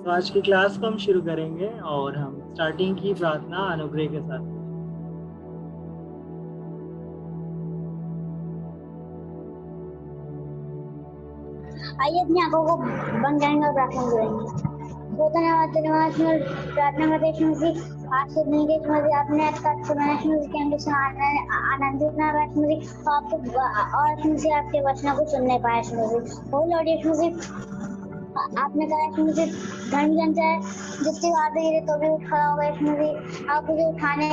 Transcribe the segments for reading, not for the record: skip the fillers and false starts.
तो आज की क्लास को हम शुरू करेंगे और हम स्टार्टिंग की प्रार्थना अनुग्रह के साथ। आइए अपनी आंखों को बंद करेंगे और प्रार्थना करेंगे। धन्यवाद धन्यवाद प्रार्थना करते स्मृति आज से नहीं के स्मृति आपने मैंने स्मृति के अंदर से आनंदित ना रहा स्मृति आपको और स्मृति आपके वचनों को सुनने पाए स्मृति वो लौटे स्मृति आपने कहा स्मृति धर्म जनता है जितनी बातें गिरे तो भी उठ खड़ा होगा स्मृति आप उसे उठाने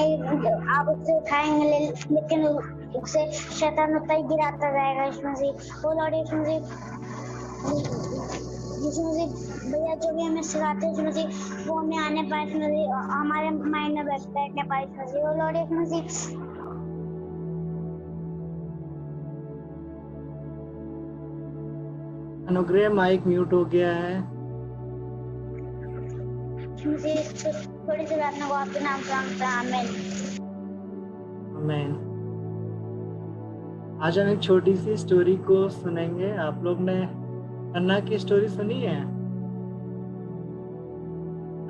आप उसे उठाएंगे लेकिन उससे शैतान उतना ही गिराता रहेगा स्मृति वो लौटे स्मृति भैया जो भी हमें सिखाते हैं स्मृति वो हमें आने पाए स्मृति हमारे माइंड में बैठने पाए स्मृति वो लौटे स्मृति अनुग्रह माइक म्यूट हो गया है। स्मृति थोड़ी सी प्रार्थना को आपके नाम से मांगते हैं आमीन आमीन। आज हम एक छोटी सी स्टोरी को सुनेंगे। आप लोग ने अन्ना की स्टोरी सुनी है?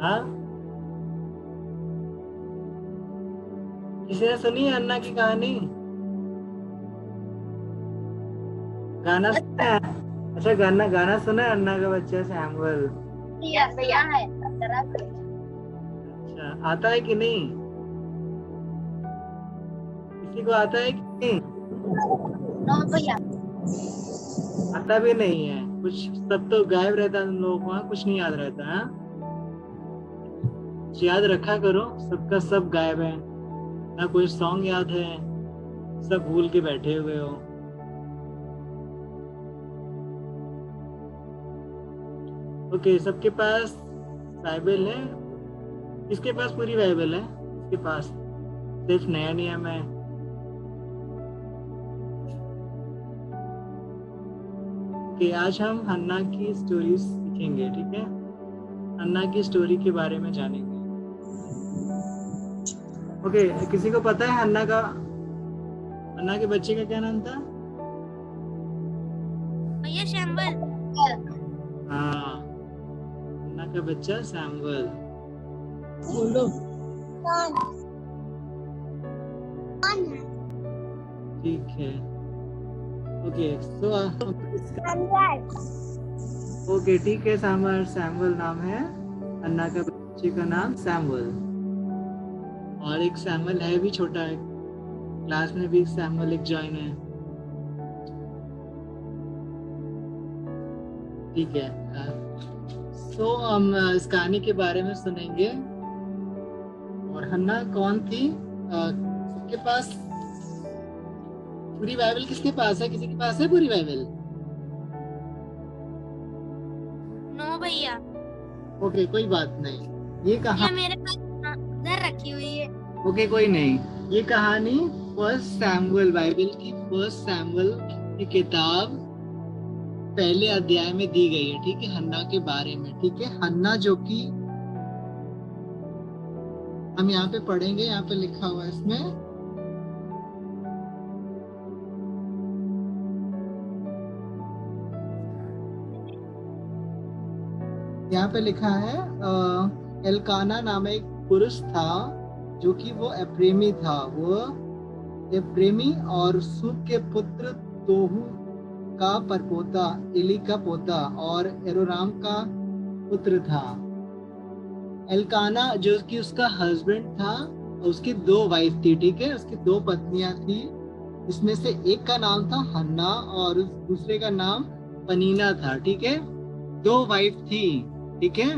हाँ, किसी ने सुनी है अन्ना की कहानी? गाना सुना है? अच्छा, गाना सुना है अन्ना का बच्चा सैमुअल? भैया है अच्छा, आता है कि नहीं? किसी को आता है कि नहीं? भैया आता भी नहीं है कुछ, सब तो गायब रहता है। तुम लोगों को कुछ नहीं याद रहता है। याद रखा करो, सबका सब गायब है ना, कोई सॉन्ग याद है, सब भूल के बैठे हुए हो। ओके, सबके पास बाइबल है? किसके पास पूरी बाइबल है? किसके पास सिर्फ नया नियम है? ओके, आज हम हन्ना की स्टोरी सीखेंगे, ठीक है? हन्ना की स्टोरी के बारे में जानेंगे। ओके, किसी को पता है हन्ना के बच्चे का क्या नाम था? भैया शैम्बल। हाँ, हन्ना का बच्चा सैमुअल। बोलो। ठीक है। ओके, ओके ठीक है। सैमुअल नाम है, अन्ना का बच्चे का नाम सैमुअल। और एक सैमुअल है भी छोटा है, क्लास में भी एक सैमुअल एक जॉइन है, ठीक है। सो हम इस कहानी के बारे में सुनेंगे। और हन्ना कौन थी? सबके पास पूरी बाइबल किसके पास है? किसी के पास है पूरी बाइबल? नो भैया। ओके, कोई बात नहीं। ये कहानी मेरे पास इधर रखी हुई है। ओके, कोई नहीं। ये कहानी फर्स्ट सैमुअल, बाइबल की फर्स्ट सैमुअल की किताब पहले अध्याय में दी गई है, ठीक है? हन्ना के बारे में, ठीक है? हन्ना जो कि हम यहाँ पे पढ़ेंगे, यहाँ पे लिखा हुआ है इसमें, यहाँ पे लिखा है एल्काना नाम एक पुरुष था जो कि वो एप्रेमी था। वो एप्रेमी और सूप के पुत्र तोहू का परपोता, एली का पोता और एरोराम का पुत्र था। एल्काना जो कि उसका हस्बैंड था, उसकी 2 वाइफ थी, ठीक है? उसकी 2 पत्नियां थी। इसमें से एक का नाम था हन्ना और दूसरे का नाम पनीना था, ठीक है? 2 वाइफ थी, ठीक है?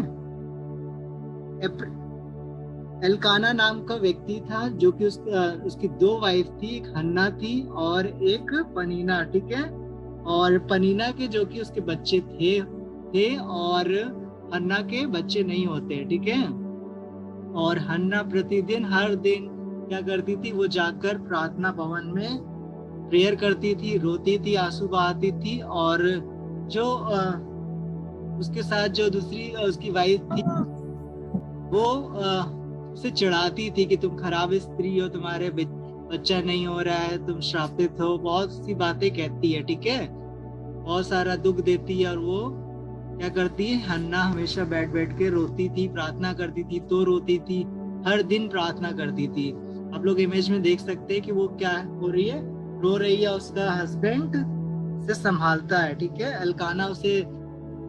एल्काना नाम का व्यक्ति था जो कि उसकी 2 वाइफ थी, एक हन्ना थी और एक पनीना, ठीक है? और पनीना के जो कि उसके बच्चे थे और हन्ना के बच्चे नहीं होते, ठीक है? और हन्ना प्रतिदिन हर दिन क्या करती थी? वो जाकर प्रार्थना भवन में प्रेयर करती थी, रोती थी, आंसू बहाती थी। और जो उसके साथ जो दूसरी उसकी वाइफ थी वो उसे चिढ़ाती थी कि तुम खराब स्त्री हो, तुम्हारे बच्चा नहीं हो रहा है, तुम श्रापित हो, बहुत सी बातें कहती है, ठीक है? बहुत सारा दुख देती है और वो क्या करती है, हन्ना हमेशा बैठ बैठ के रोती थी, प्रार्थना करती थी, तो रोती थी, हर दिन प्रार्थना करती थी। आप लोग इमेज में देख सकते हैं कि वो क्या हो रही है, रो रही है, उसका हस्बैंड से संभालता है, ठीक है। एल्काना उसे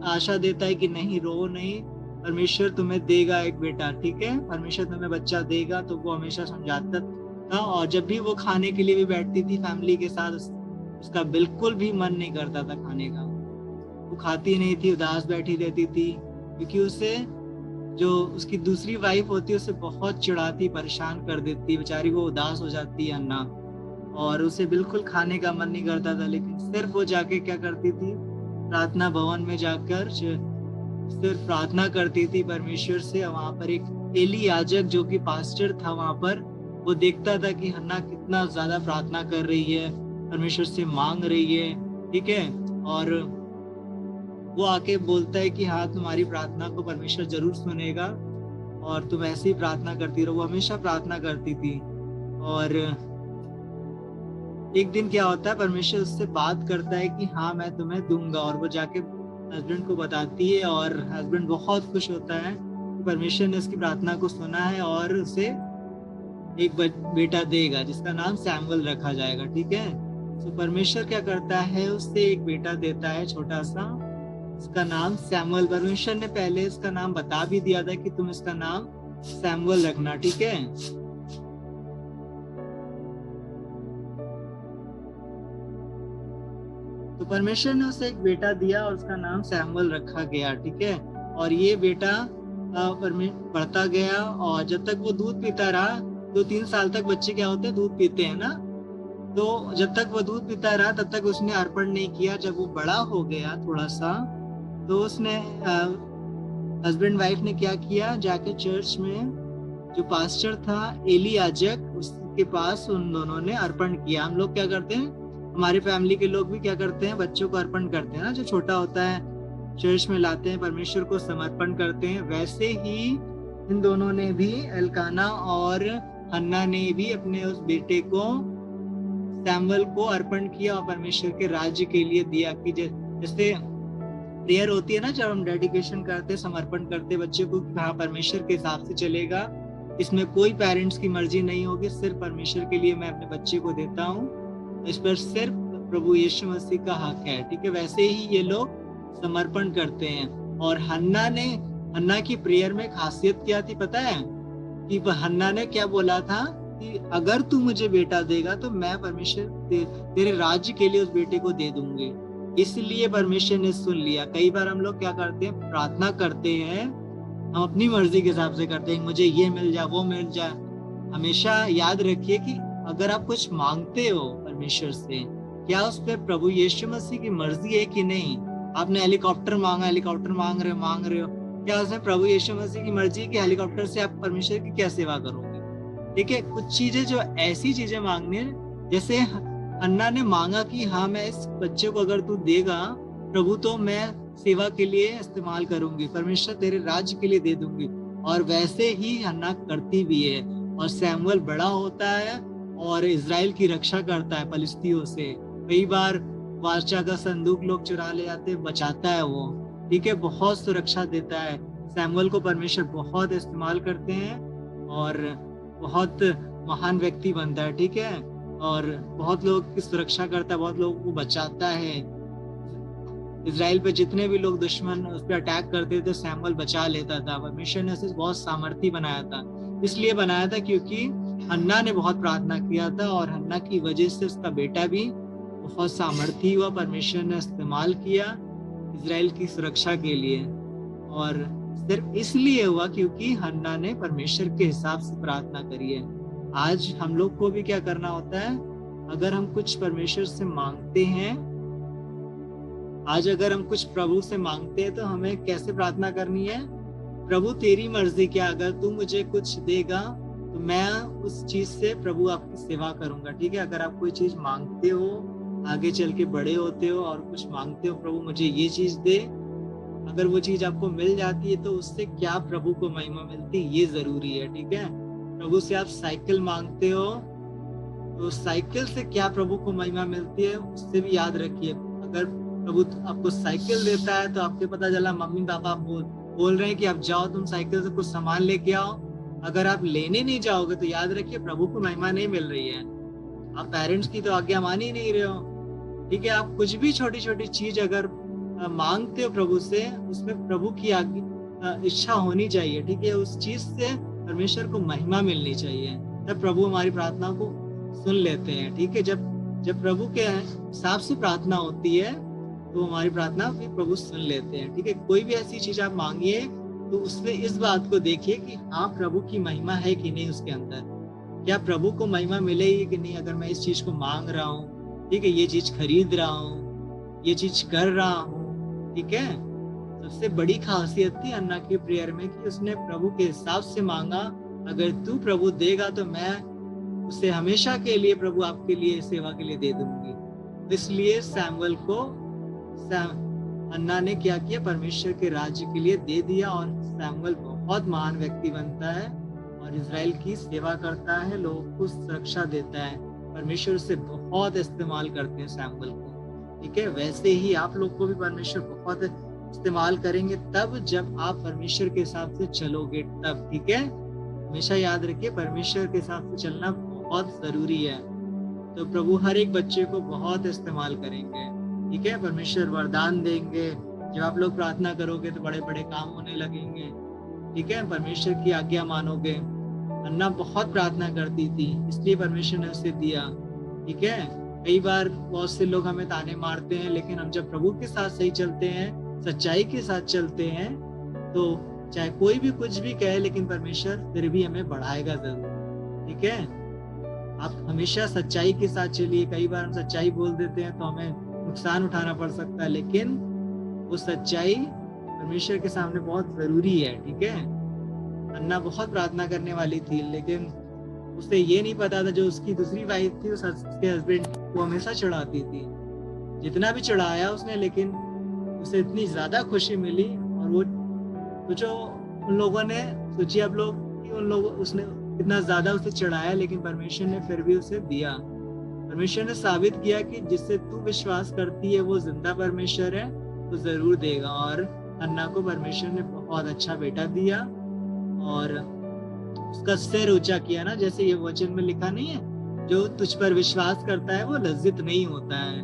आशा देता है कि नहीं, रो नहीं, परमेश्वर तुम्हें देगा एक बेटा, ठीक है, परमेश्वर तुम्हें बच्चा देगा। तो वो हमेशा समझाता था, और जब भी वो खाने के लिए भी बैठती थी फैमिली के साथ, उसका बिल्कुल भी मन नहीं करता था खाने का। वो खाती नहीं थी, उदास बैठी रहती थी, क्योंकि उसे जो उसकी दूसरी वाइफ होती है उसे बहुत चिढ़ाती, परेशान कर देती, बेचारी वो उदास हो जाती है अन्ना, और उसे बिल्कुल खाने का मन नहीं करता था। लेकिन सिर्फ वो जाके क्या करती थी, प्रार्थना भवन में जाकर सिर्फ प्रार्थना करती थी परमेश्वर से। वहां पर एक एली याजक जो कि पास्टर था वहां पर, वो देखता था कि हन्ना कितना ज्यादा प्रार्थना कर रही है, परमेश्वर से मांग रही है, ठीक है। और वो आके बोलता है कि हाँ, तुम्हारी प्रार्थना को परमेश्वर जरूर सुनेगा, और तुम ऐसे ही प्रार्थना करती रहो। वो हमेशा प्रार्थना करती थी। और एक दिन क्या होता है, परमेश्वर उससे बात करता है कि हाँ, मैं तुम्हें दूंगा, और वो जाके हस्बैंड को बताती है, और हस्बैंड बहुत खुश होता है कि परमेश्वर ने उसकी प्रार्थना को सुना है और उसे एक बेटा देगा, जिसका नाम सैमुअल रखा जाएगा, ठीक है। तो परमेश्वर क्या करता है, उससे एक बेटा देता है छोटा सा, इसका नाम सैमुअल। परमेश्वर ने पहले इसका नाम बता भी दिया था कि तुम इसका नाम सैमुअल रखना, ठीक है। तो परमेश्वर ने उसे एक बेटा दिया और उसका नाम सैमुअल रखा गया, ठीक है। और ये बेटा बढ़ता गया, और जब तक वो दूध पीता रहा, 2-3 साल तक बच्चे क्या होते हैं, दूध पीते हैं ना। तो जब तक वो दूध पीता रहा तब तक उसने अर्पण नहीं किया। जब वो बड़ा हो गया थोड़ा सा, तो उसने हस्बैंड वाइफ ने क्या किया, जाके चर्च में जो पास्टर था एली याजक, उसके पास उन दोनों ने अर्पण किया। हम लोग क्या करते हैं, हमारे फैमिली के लोग भी क्या करते हैं, बच्चों को अर्पण करते हैं ना, जो छोटा होता है चर्च में लाते हैं, परमेश्वर को समर्पण करते हैं। वैसे ही इन दोनों ने भी, एल्काना और हन्ना ने भी अपने उस बेटे को, सैमुअल को अर्पण किया और परमेश्वर के राज्य के लिए दिया। कि जैसे प्रेयर होती है ना, जब हम डेडिकेशन करते, समर्पण करते बच्चे को, कि हाँ, परमेश्वर के हिसाब से चलेगा, इसमें कोई पेरेंट्स की मर्जी नहीं होगी, सिर्फ परमेश्वर के लिए मैं अपने बच्चे को देता हूँ, इस पर सिर्फ प्रभु यीशु मसीह का हक है, ठीक है। वैसे ही ये लोग समर्पण करते हैं। और हन्ना की प्रेयर में खासियत क्या थी पता है, कि हन्ना ने क्या बोला था कि अगर तू मुझे बेटा देगा तो मैं परमेश्वर तेरे राज्य के लिए उस बेटे को दे दूंगी। इसलिए परमेश्वर ने सुन लिया। कई बार हम लोग क्या करते हैं, प्रार्थना करते हैं, हम अपनी मर्जी के हिसाब से करते हैं, मुझे ये मिल जाए, वो मिल जाए। हमेशा याद रखिए कि अगर आप कुछ मांगते हो परमेश्वर से, क्या उस पर प्रभु यीशु मसीह की मर्जी है कि नहीं। आपने हेलीकॉप्टर मांगा, हेलीकॉप्टर मांग रहे हो, क्या उसमें प्रभु यीशु मसीह की मर्जी है कि हेलीकॉप्टर से आप परमेश्वर की क्या सेवा करोगे। ठीक है, कुछ चीजें जो ऐसी चीजें मांगनी है, जैसे अन्ना ने मांगा कि हाँ, मैं इस बच्चे को अगर तू देगा प्रभु, तो मैं सेवा के लिए इस्तेमाल करूंगी, परमेश्वर तेरे राज्य के लिए दे दूंगी। और वैसे ही हन्ना करती भी है, और सैमुअल बड़ा होता है और इजराइल की रक्षा करता है फलिस्तियों से। कई बार वाचा का संदूक लोग चुरा ले जाते, बचाता है वो, ठीक है, बहुत सुरक्षा देता है। सैमुअल को परमेश्वर बहुत इस्तेमाल करते हैं और बहुत महान व्यक्ति बनता है, ठीक है, और बहुत लोग की सुरक्षा करता है, बहुत लोगों को बचाता है। इजराइल पे जितने भी लोग दुश्मन उस पर अटैक करते थे, सैमुअल बचा लेता था। परमेश्वर ने उसे बहुत सामर्थी बनाया था, इसलिए बनाया था क्योंकि हन्ना ने बहुत प्रार्थना किया था, और हन्ना की वजह से उसका बेटा भी बहुत सामर्थी हुआ। परमेश्वर ने इस्तेमाल किया इजराइल की सुरक्षा के लिए, और सिर्फ इसलिए हुआ क्योंकि हन्ना ने परमेश्वर के हिसाब से प्रार्थना करी है। आज हम लोग को भी क्या करना होता है, अगर हम कुछ परमेश्वर से मांगते हैं, आज अगर हम कुछ प्रभु से मांगते हैं, तो हमें कैसे प्रार्थना करनी है, प्रभु तेरी मर्जी क्या, अगर तू मुझे कुछ देगा तो मैं उस चीज से प्रभु आपकी सेवा करूंगा, ठीक है। अगर आप कोई चीज मांगते हो, आगे चल के बड़े होते हो और कुछ मांगते हो, प्रभु मुझे ये चीज दे, अगर वो चीज आपको मिल जाती है तो उससे क्या प्रभु को महिमा मिलती है, ये जरूरी है, ठीक है। प्रभु से आप साइकिल मांगते हो तो साइकिल से क्या प्रभु को महिमा मिलती है, उससे भी याद रखिए। अगर प्रभु आपको साइकिल देता है तो आपको पता चला मम्मी पापा बोल रहे हैं कि आप जाओ, तुम साइकिल से कुछ सामान लेके आओ, अगर आप लेने नहीं जाओगे तो याद रखिए प्रभु को महिमा नहीं मिल रही है, आप पेरेंट्स की तो आज्ञा मान ही नहीं रहे हो। ठीक है, आप कुछ भी छोटी छोटी चीज अगर मांगते हो प्रभु से, उसमें प्रभु की इच्छा होनी चाहिए। ठीक है, उस चीज से परमेश्वर को महिमा मिलनी चाहिए, तब प्रभु हमारी प्रार्थना को सुन लेते हैं। ठीक है, जब प्रभु के हिसाब से प्रार्थना होती है तो हमारी प्रार्थना भी प्रभु सुन लेते हैं। ठीक है, कोई भी ऐसी चीज आप मांगिए तो उसमें इस बात को देखिए कि हाँ प्रभु की महिमा है कि नहीं उसके अंदर, क्या प्रभु को महिमा मिलेगी कि नहीं अगर मैं इस चीज को मांग रहा हूँ। ठीक है, ये चीज खरीद रहा हूँ, ये चीज कर रहा हूँ। ठीक है, सबसे बड़ी खासियत थी अन्ना की प्रेयर में कि उसने प्रभु के हिसाब से मांगा, अगर तू प्रभु देगा तो मैं उसे हमेशा के लिए प्रभु आपके लिए सेवा के लिए दे दूंगी। इसलिए सैमुअल को अन्ना ने क्या किया, परमेश्वर के राज्य के लिए दे दिया, और सैमुअल बहुत महान व्यक्ति बनता है और इजराइल की सेवा करता है, लोगों को सुरक्षा देता है। परमेश्वर से बहुत इस्तेमाल करते हैं सैमुअल को। ठीक है, वैसे ही आप लोग को भी परमेश्वर बहुत इस्तेमाल करेंगे तब जब आप परमेश्वर के हिसाब से चलोगे तब। ठीक है, हमेशा याद रखिए परमेश्वर के हिसाब से चलना बहुत जरूरी है, तो प्रभु हर एक बच्चे को बहुत इस्तेमाल करेंगे। ठीक है, परमेश्वर वरदान देंगे, जब आप लोग प्रार्थना करोगे तो बड़े बड़े काम होने लगेंगे। ठीक है, परमेश्वर की आज्ञा मानोगे। अन्ना बहुत प्रार्थना करती थी, इसलिए परमेश्वर ने उसे दिया। ठीक है, कई बार बहुत से लोग हमें ताने मारते हैं, लेकिन हम जब प्रभु के साथ सही चलते हैं, सच्चाई के साथ चलते हैं, तो चाहे कोई भी कुछ भी कहे, लेकिन परमेश्वर फिर भी हमें बढ़ाएगा जरूर। ठीक है, आप हमेशा सच्चाई के साथ चलिए। कई बार हम सच्चाई बोल देते हैं तो हमें नुकसान उठाना पड़ सकता है, लेकिन वो सच्चाई परमेश्वर के सामने बहुत जरूरी है। ठीक है, अन्ना बहुत प्रार्थना करने वाली थी, लेकिन उसे ये नहीं पता था जो उसकी दूसरी वाइफ थी उसके हस्बैंड को हमेशा चिढ़ाती थी, जितना भी चिढ़ाया उसने, लेकिन उसे इतनी ज्यादा खुशी मिली। और वो जो उन लोगों ने सोचिए आप लोग कि उन लोगों उसने इतना ज्यादा उसे चिढ़ाया, लेकिन परमेश्वर ने फिर भी उसे दिया। परमेश्वर ने साबित किया कि जिससे तू विश्वास करती है वो जिंदा परमेश्वर है, तो जरूर देगा। और अन्ना को परमेश्वर ने बहुत अच्छा बेटा दिया और उसका सिर ऊंचा किया ना, जैसे ये वचन में लिखा नहीं है, जो तुझ पर विश्वास करता है वो लज्जित नहीं होता है।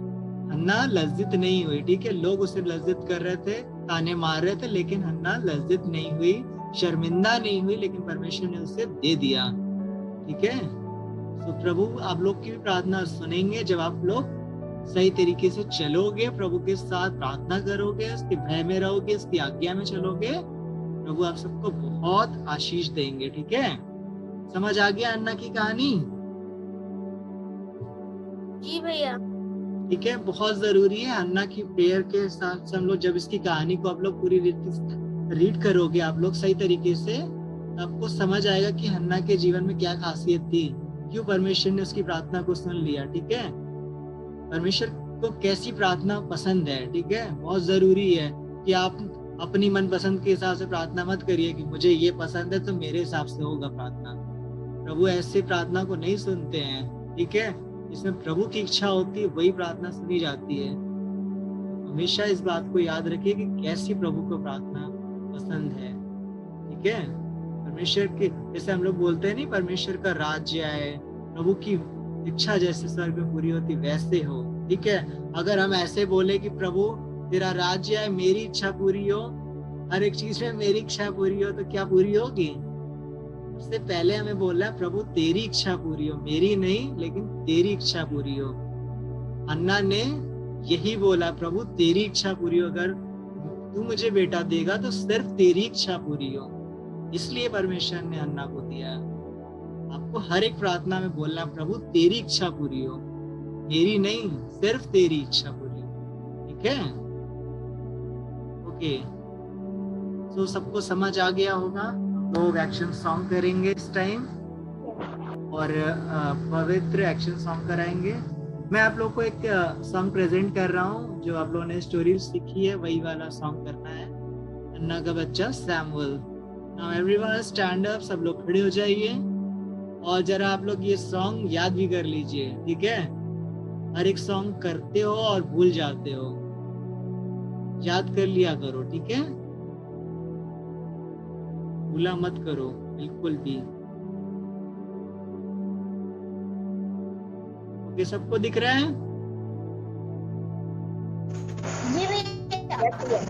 हन्ना लज्जित नहीं हुई। ठीक है, लोग उसे लज्जित कर रहे थे, ताने मार रहे थे, लेकिन हन्ना लज्जित नहीं हुई, शर्मिंदा नहीं हुई, लेकिन परमेश्वर ने उसे दे दिया। ठीक है, तो प्रभु आप लोग की भी प्रार्थना सुनेंगे जब आप लोग सही तरीके से चलोगे, प्रभु के साथ प्रार्थना करोगे, उसके भय में रहोगे, उसकी आज्ञा में चलोगे, प्रभु आप सबको बहुत आशीष देंगे। ठीक है, समझ आ गया अन्ना की कहानी? जी भैया। ठीक है, बहुत जरूरी है अन्ना की प्रेयर के हिसाब से हम लोग जब इसकी कहानी को आप लोग पूरी रीड करोगे आप लोग सही तरीके से, आपको समझ आएगा कि हन्ना के जीवन में क्या खासियत थी, क्यों परमेश्वर ने उसकी प्रार्थना को सुन लिया। ठीक है, परमेश्वर को कैसी प्रार्थना पसंद है। ठीक है, बहुत जरूरी है कि आप अपनी मनपसंद के हिसाब से प्रार्थना मत करिए कि मुझे ये पसंद है तो मेरे हिसाब से होगा प्रार्थना। प्रभु ऐसे प्रार्थना को नहीं सुनते हैं। ठीक है, जिसमें प्रभु की इच्छा होती है वही प्रार्थना सुनी जाती है। हमेशा इस बात को याद रखिए कि कैसी प्रभु को प्रार्थना पसंद है। ठीक है, परमेश्वर के जैसे हम लोग बोलते हैं नहीं, परमेश्वर का राज्य आए, प्रभु की इच्छा जैसे स्वर्ग में पूरी होती वैसे हो। ठीक है, अगर हम ऐसे बोले कि प्रभु तेरा राज्य आए, मेरी इच्छा पूरी हो, हर एक चीज में मेरी इच्छा पूरी हो, तो क्या पूरी होगी? उससे पहले हमें बोलना है प्रभु तेरी इच्छा पूरी हो, मेरी नहीं लेकिन तेरी इच्छा पूरी हो। अन्ना ने यही बोला, प्रभु तेरी इच्छा पूरी हो, अगर तू मुझे बेटा देगा तो सिर्फ तेरी इच्छा पूरी हो। इसलिए परमेश्वर ने अन्ना को दिया। आपको हर एक प्रार्थना में बोलना प्रभु तेरी इच्छा पूरी हो, मेरी नहीं, सिर्फ तेरी इच्छा पूरी हो। ठीक है, ओके, तो सबको समझ आ गया होगा। लोग एक्शन सॉन्ग करेंगे इस टाइम और पवित्र एक्शन सॉन्ग कराएंगे। मैं आप लोग को एक सॉन्ग प्रेजेंट कर रहा हूँ, जो आप लोगों ने स्टोरी सीखी है वही वाला सॉन्ग करना है, अन्ना का बच्चा Samuel. Now everyone stand up, सब लोग खड़े हो जाइए और जरा आप लोग ये सॉन्ग याद भी कर लीजिए। ठीक है, हर एक सॉन्ग करते हो और भूल जाते हो, याद कर लिया करो, ठीक है, भूला मत करो बिल्कुल भी। ओके, सबको दिख रहा है? जी भैया।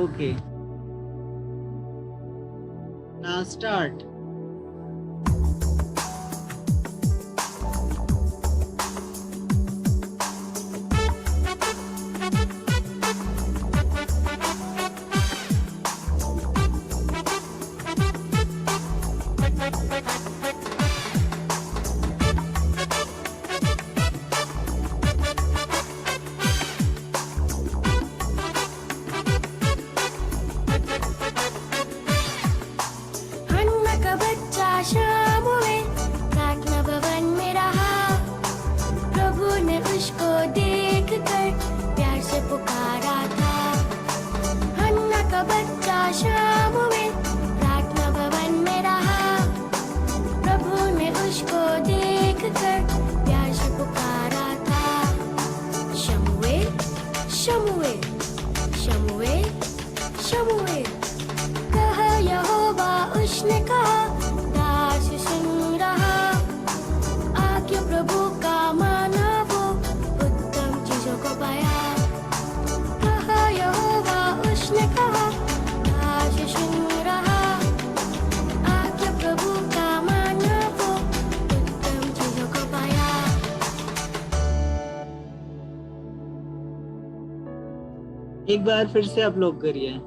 Okay, now start. एक बार फिर से आप लोग करिए।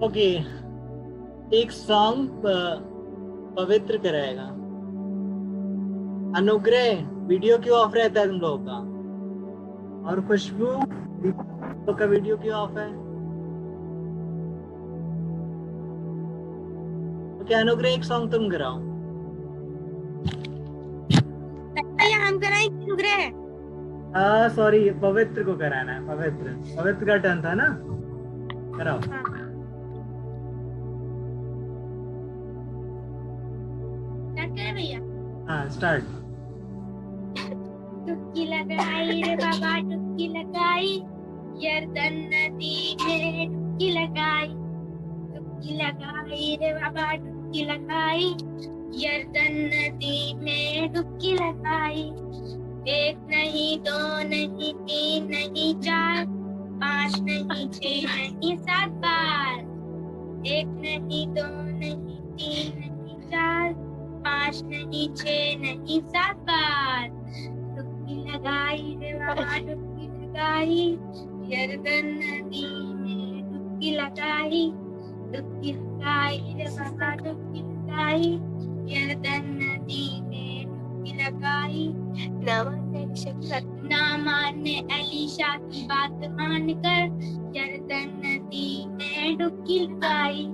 ओके, एक सॉन्ग पवित्र कराएगा। अनुग्रह, वीडियो क्यों ऑफ रहता है तुम लोगों का? और खुशबू तो का वीडियो क्यों ऑफ है? ओके, अनुग्रह एक सॉन्ग तुम कराओ। हम कराएंगे अनुग्रह। हाँ सॉरी, पवित्र को कराना है। पवित्र का टर्न था ना, कराओ। भैया हाँ स्टार्ट। डुबकी लगाई रे बाबा डुबकी लगाई, यरदन नदी में डुबकी लगाई। डुबकी लगाई रे बाबा डुबकी लगाई, यरदन नदी में डुबकी लगाई। एक नहीं दो नहीं तीन नहीं चार, पांच नहीं छह नहीं सात बार। एक नहीं दो नहीं तीन नहीं चार, पांच नहीं छह नहीं सात बार। डुबकी लगाई रे बाबा डुबकी लगाई, यरदन नदी में डुबकी लगाई। डुबकी लगाई रे बाबा डुबकी लगाई, यरदन नदी में डुबकी लगाई। ना माने एलिशा की बात मानकर, यरदन नदी में डुबकी लगाई।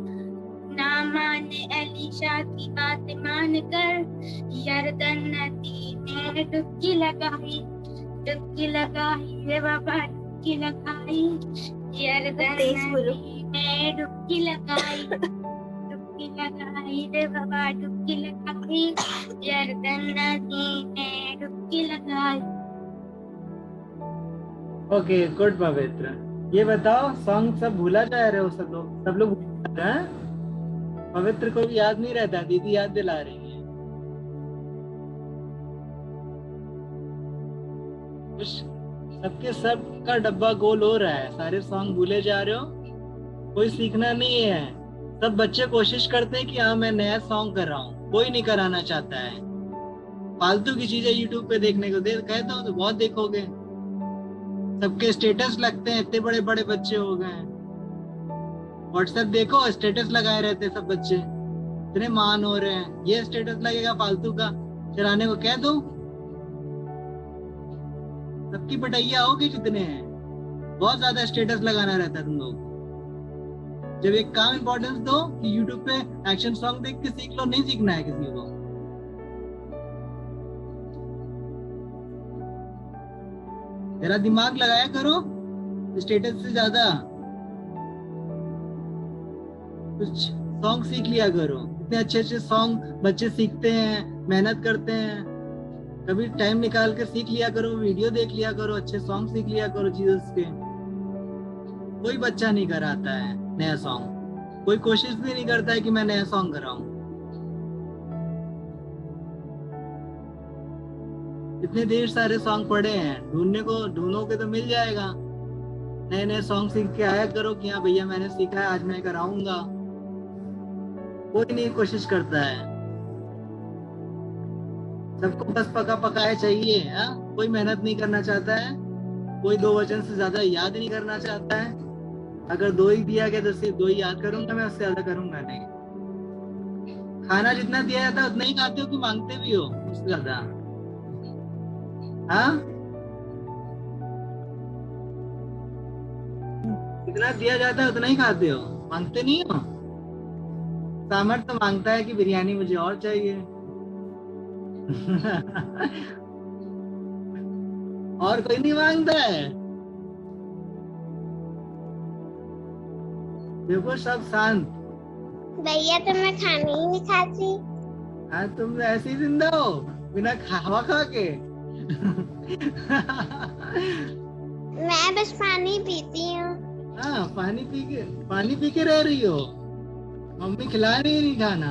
ना माने एलिशा की बात मानकर, यरदन नदी में डुबकी लगाई। डुबकी लगाई रे बाबा डुबकी लगाई, यरदन नदी में डुबकी लगाई। डुबकी लगाई रे बाबा डुबकी लगाई, जर्दन नदी में डुबकी लगाई। ओके, गुड पवित्र। ये बताओ, सॉन्ग सब भूला जा रहे हो? सब लोग भूल जा रहे हैं? पवित्र को भी याद नहीं रहता, दीदी याद दिला रही है। कुछ सबके सब का डब्बा गोल हो रहा है, सारे सॉन्ग भूले जा रहे हो। कोई सीखना नहीं है। सब बच्चे कोशिश करते हैं कि हाँ मैं नया सॉन्ग कर रहा हूँ, कोई नहीं कराना चाहता है। फालतू की चीजें यूट्यूब पे देखने को कहता हूँ तो बहुत देखोगे। सबके स्टेटस लगते हैं, इतने बड़े बड़े बच्चे हो गए हैं। व्हाट्सएप देखो, स्टेटस लगाए रहते हैं सब बच्चे, इतने महान हो रहे हैं। ये स्टेटस लगेगा फालतू का, चलाने को कह दो। सबकी पिटैया होगी जितने हैं, बहुत ज्यादा स्टेटस लगाना रहता है तुम लोग। जब एक काम इंपॉर्टेंस दो कि यूट्यूब पे एक्शन सॉन्ग देख के सीख लो, नहीं सीखना है किसी को। जरा दिमाग लगाया करो स्टेटस से ज्यादा। कुछ सॉन्ग सीख लिया करो। इतने अच्छे अच्छे सॉन्ग बच्चे सीखते हैं, मेहनत करते हैं। कभी टाइम निकाल कर सीख लिया करो, वीडियो देख लिया करो, अच्छे सॉन्ग सीख लिया करो जीसस के। कोई बच्चा नहीं कराता है नया सॉन्ग, कोई कोशिश भी नहीं करता है कि मैं नया सॉन्ग कराऊं। इतने ढेर सारे सॉन्ग पड़े हैं, ढूंढोगे तो मिल जाएगा। नए नए सॉन्ग सीख के आया करो कि हाँ भैया मैंने सीखा है, आज मैं कराऊंगा। कोई नहीं कोशिश करता है, सबको बस पका पकाया चाहिए। कोई मेहनत नहीं करना चाहता है, कोई 2 वचन से ज्यादा याद नहीं करना चाहता है। अगर 2 ही दिया गया तो सिर्फ 2 ही याद करूंगा मैं, उससे ज्यादा करूंगा नहीं। खाना जितना दिया जाता है उतना ही खाते हो कि मांगते भी हो उससे ज्यादा? हाँ, जितना दिया जाता है उतना ही खाते हो, मांगते नहीं हो। सामर तो मांगता है कि बिरयानी मुझे और चाहिए। और कोई नहीं मांगता है? देखो सब शांत। भैया तो मैं खाना ही नहीं खाती। हाँ, तुम ऐसे ही जिंदा हो बिना हवा खा के। मैं बस पानी पीती हूँ। हाँ, पानी पी के रह रही हो। मम्मी खिला रही नहीं खाना।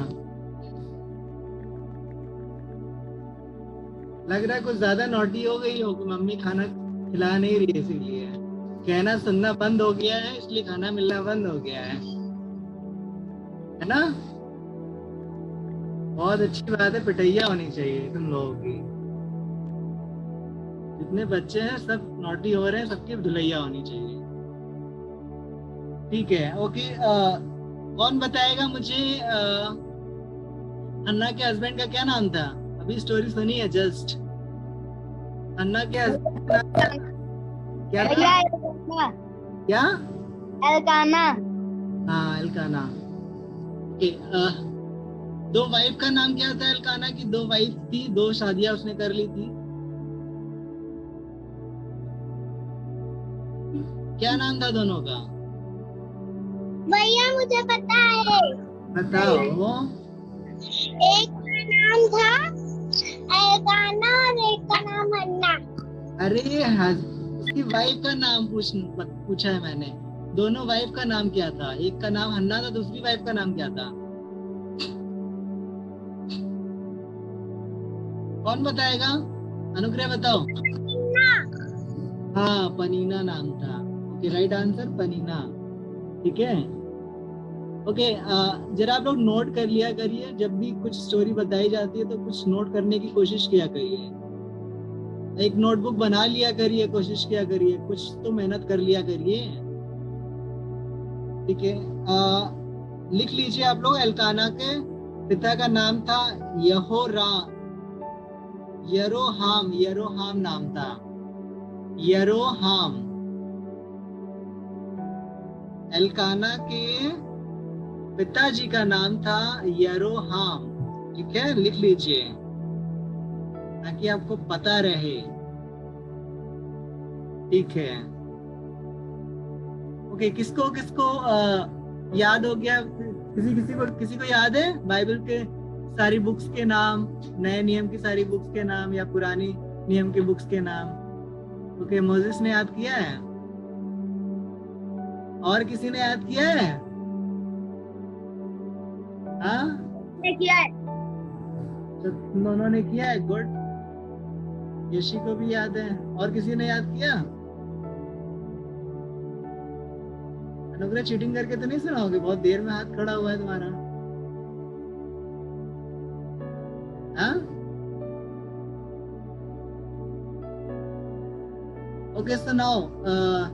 लग रहा है कुछ ज्यादा नॉटी हो गई हो कि मम्मी खाना खिला नहीं रही, इसीलिए कहना सुनना बंद हो गया है, इसलिए खाना मिलना बंद हो गया है ना? बहुत अच्छी बात है, पिटैया होनी चाहिए तुम लोगों की। जितने बच्चे हैं सब नॉटी हो रहे हैं, सबकी धुलैया होनी चाहिए। ठीक है, ओके। कौन बताएगा मुझे अन्ना के हस्बैंड का क्या नाम था? अभी स्टोरी सुनी है जस्ट। अन्ना के हस्बैंड का नाम क्या था? क्या? एल्काना। हाँ, एल्काना। ओके। 2 वाइफ का नाम क्या था एल्काना की? 2 वाइफ थी, 2 शादियां उसने कर ली थी। क्या नाम था दोनों का? भैया मुझे पता है। बताओ। एक का नाम था एल्काना और एक का नाम अन्ना। अरे उसकी वाइफ का नाम पूछा है मैंने। दोनों वाइफ का नाम क्या था? एक का नाम हन्ना था, दूसरी वाइफ का नाम क्या था? कौन बताएगा? अनुग्रह बताओ। हाँ, पनीना नाम था। Okay, right answer Panina. ठीक है, ओके। जरा आप लोग नोट कर लिया करिए, जब भी कुछ स्टोरी बताई जाती है तो कुछ नोट करने की कोशिश किया करिए। एक नोटबुक बना लिया करिए, कोशिश किया करिए, कुछ तो मेहनत कर लिया करिए। ठीक है, लिख लीजिए आप लोग। एल्काना के पिता का नाम था यरोहाम। यरोहाम नाम था, यरोहाम। एल्काना के पिताजी का नाम था यरोहाम। ठीक है, लिख लीजिए ताकि आपको पता रहे। ठीक है, ओके। किसको किसको याद हो गया? किसी को याद है बाइबल के सारी बुक्स के नाम, नए नियम की सारी बुक्स के नाम या पुरानी नियम की बुक्स के नाम? ओके, मोसेस ने याद किया है। और किसी ने याद किया है? हाँ, किया है। तो दोनों ने किया है, गुड। यशी को भी याद है। और किसी ने याद किया? अनुग्रह, चीटिंग करके तो नहीं सुनाओगे? बहुत देर में हाथ खड़ा हुआ है तुम्हारा। हाँ, ओके, सुनाओ।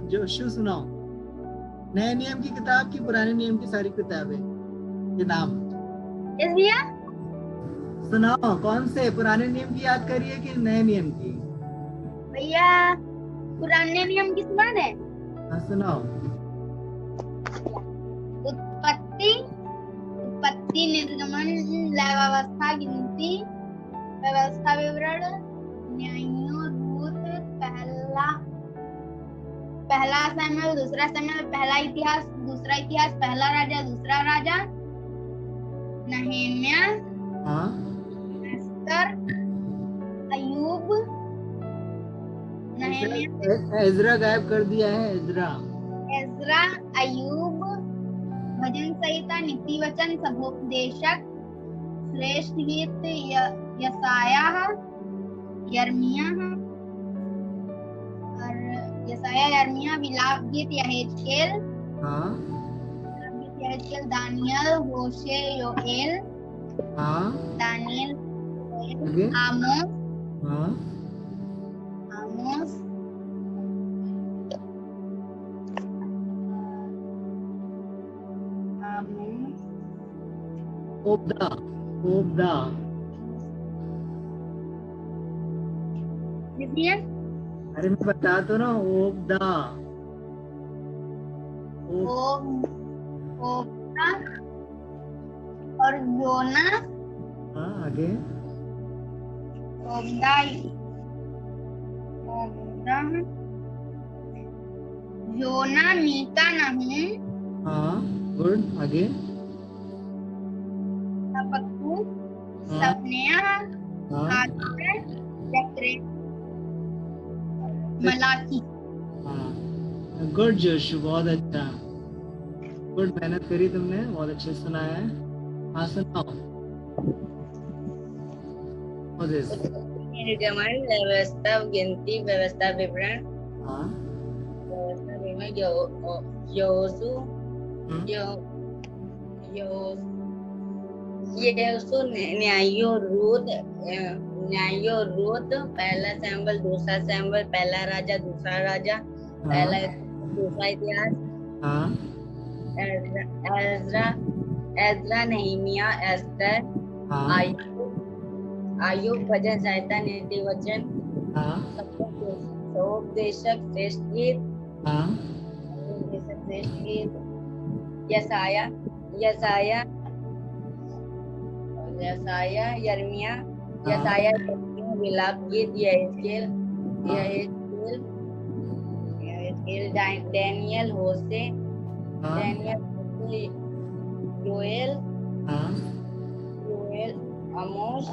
जोशु सुनाओ, नए नियम की किताब की पुराने नियम की सारी किताबें के नाम भैया सुनाओ। कौन से पुराने नियम की याद करिए कि नए नियम की? भैया पुराने नियम की सुना है। हाँ, सुनाओ। उत्पत्ति, निर्गमन, व्यवस्था, गिनती, व्यवस्था विवरण, न्यायों, रूत, पहला शमूएल, दूसरा शमूएल, पहला इतिहास, दूसरा इतिहास, पहला राजा, दूसरा राजा, नहम्याह, हाँ, एस्तर, अय्यूब, नहम्याह, एजरा गायब कर दिया है। एजरा, अय्यूब, भजन संहिता, नीति वचन, सभोपदेशक, श्रेष्ठ गीत, यशायाह, यिर्मयाह और यिर्मयाह, विलाप गीत, यहेजकेल, हाँ, दानियल, होशे, योएल, हाँ, दानियल, आगे, आमोस, हाँ, आमोस, ओबदा, अरे मैं बता तो ना, ओबदा, ओबदा और योना, हाँ, आगे, ओबदा, योना, मीका, नहूम, हाँ, गुड, आगे, हबक्कूक, हाँ, सपन्याह, हाँ, हागै, जकरिया, मलाकी। हाँ, गुड जोशु, बहुत अच्छा, गुड, मेहनत करी तुमने, बहुत अच्छे सुनाया है। हाँ, सुनाओ मोसेस। निर्गमन, व्यवस्था, गिनती, व्यवस्था विवरण, हाँ, व्यवस्था विवरण, यहोशू, न्यायों, रूत, पहला शमूएल, दूसरा शमूएल, पहला राजा, दूसरा राजा, पहला दूसरा इतिहास, हाँ, एजरा, नहम्याह, एस्तर, हाँ, अय्यूब, भजन संहिता, नीति वचन, हाँ, सभोपदेशक, श्रेष्ठ गीत, हाँ, श्रेष्ठ गीत, यशायाह, यिर्मयाह, विलाप गीत, यहेजकेल, दानियल, होशे, योएल, आमोस,